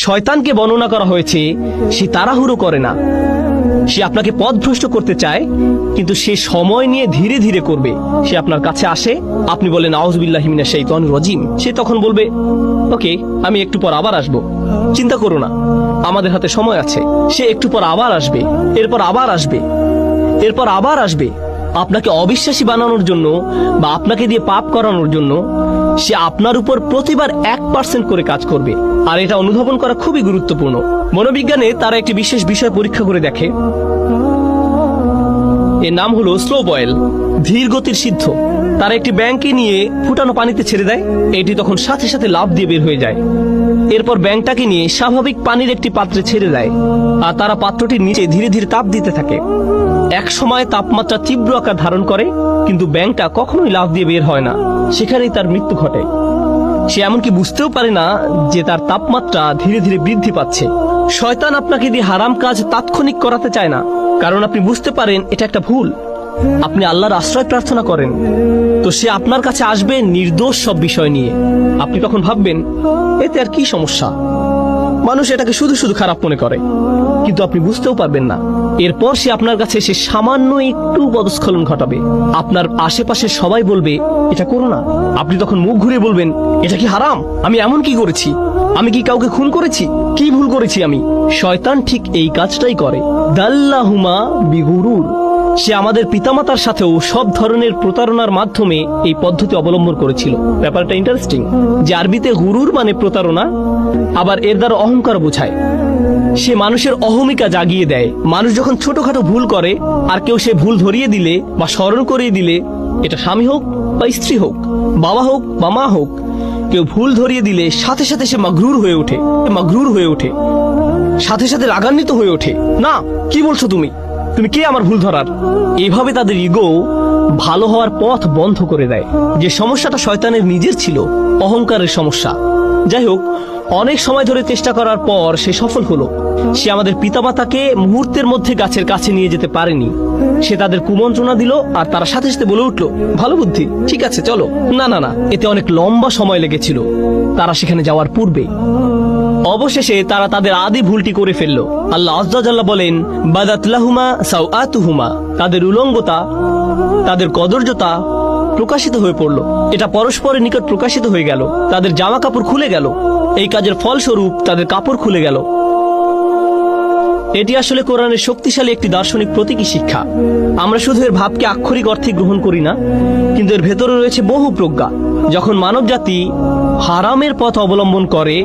শয়তানকে বর্ণনা করা হয়েছে সে তাড়াহুড়ো করে না, সে আপনাকে পথভ্রষ্ট করতে চায়, কিন্তু সে সময় নিয়ে ধীরে ধীরে করবে। সে আপনার কাছে আসে, আপনি বলেন আউযুবিল্লাহি মিনাশ শাইতানির রাজিম, সে তখন বলবে ওকে আমি একটু পর আবার আসবো, চিন্তা করো না, আমাদের হাতে সময় আছে। সে একটু পর আবার আসবে, এরপর আবার আসবে, এরপর আবার আসবে, আপনাকে অবিশ্বাসী বানানোর জন্য বা আপনাকে দিয়ে পাপ করানোর জন্য। সে আপনার উপর প্রতিবার 1% করে কাজ করবে। আর এটা অনুধাবন করা খুবই গুরুত্বপূর্ণ। মনোবিজ্ঞানে তারা একটি বিশেষ বিষয় পরীক্ষা করে দেখে, এর নাম হলো স্লো বয়েল, ধীর গতির সিদ্ধ। তারা একটি ব্যাঙকে নিয়ে ফুটানো পানিতে ছেড়ে দেয়, এটি তখন সাথে সাথে লাফ দিয়ে বের হয়ে যায়। এরপর ব্যাঙটাকে নিয়ে স্বাভাবিক পানির একটি পাত্রে ছেড়ে দেয়, আর তারা পাত্রটির নিচে ধীরে ধীরে তাপ দিতে থাকে। এক সময় তাপমাত্রা তীব্র আকার ধারণ করে, কিন্তু ব্যাঙটা কখনোই লাফ দিয়ে বের হয় না, সেখানেই তার মৃত্যু ঘটে। সে এমনকি বুঝতেও পারে না যে তার তাপমাত্রা ধীরে ধীরে বৃদ্ধি পাচ্ছে। শয়তান আপনাকে দিয়ে হারাম কাজ তাৎক্ষণিক করাতে চায় না, কারণ আপনি বুঝতে পারেন এটা একটা ভুল। আপনি আল্লাহর আশ্রয় প্রার্থনা করেন, তো সে আপনার কাছে আসবে নির্দোষ সব বিষয় নিয়ে। আপনি তখন ভাববেন এতে আর কি সমস্যা, মানুষ এটাকে শুধু শুধু খারাপ মনে করে, কিন্তু আপনি বুঝতেও পারবেন না। এরপর সে আপনার কাছে এসে সামান্য একটু পদস্খলন ঘটাবে, আপনার আশেপাশে সবাই বলবে এটা করো না। আপনি তখন মুখ ঘুরে বলবেন এটা কি হারাম, আমি এমন কি করেছি, আমি কি কাউকে খুন করেছি, কি ভুল করেছি আমি। শয়তান ঠিক এই কাজটাই করে। দাল্লাহুমা বিগুরুর, সে আমাদের পিতামাতার সাথেও সব ধরনের প্রতারণার মাধ্যমে এই পদ্ধতি অবলম্বন করেছিল। ব্যাপারটা ইন্টারেস্টিং যে আরবিতে গুরুর মানে প্রতারণা, আবার এর দ্বারা অহংকার বোঝায়। সে মানুষের অহমিকা জাগিয়ে দেয়। মানুষ যখন ছোটখাটো ভুল করে আর কেউ সে ভুল ধরিয়ে দিলে বা স্মরণ করিয়ে দিলে, এটা স্বামী হোক বা স্ত্রী হোক, বাবা হোক বা মা হোক, কেউ ভুল ধরিয়ে দিলে সাথে সাথে সে মাগরুর হয়ে ওঠে, সাথে সাথে রাগান্বিত হয়ে ওঠে। না, কি বলছো তুমি কে আমার ভুল ধরার। এভাবে তাদের ইগো ভালো হওয়ার পথ বন্ধ করে দেয়। যে সমস্যাটা শয়তানের নিজের ছিল, অহংকারের সমস্যা। যাই হোক, অনেক সময় ধরে চেষ্টা করার পর সে সফল হলো। সে আমাদের পিতামাতাকে মুহূর্তের মধ্যে গাছের কাছে নিয়ে যেতে পারেনি। সে তাদের কুমন্ত্রণা দিল, আর তারা সাথে সাথে বলে উঠলো ভালো বুদ্ধি, ঠিক আছে চলো। না না না, এতে অনেক লম্বা সময় লেগেছিল তারা সেখানে যাওয়ার পূর্বে। অবশেষে তারা তাদের আদি ভুলটি করে ফেললো। আল্লাহ আযজা জাল্লা বলেন বাদাত লাহুমা সাওআতুহুমা, তাদের উলঙ্গতা, তাদের কদর্যতা প্রকাশিত হয়ে পড়ল। এটা পরস্পরের নিকট প্রকাশিত হয়ে গেল, তাদের জামা কাপড় খুলে গেল। এই কাজের ফলস্বরূপ তাদের কাপড় খুলে গেল। এটি আসলে কোরআনের শক্তিশালী একটি দার্শনিক প্রতীকী শিক্ষা। আমরা শুধু এর ভাবকে আক্ষরিক অর্থে গ্রহণ করি না, কিন্তু এর ভেতরে রয়েছে বহু প্রজ্ঞা। যখন মানব জাতি হারামের পথ অবলম্বন করে,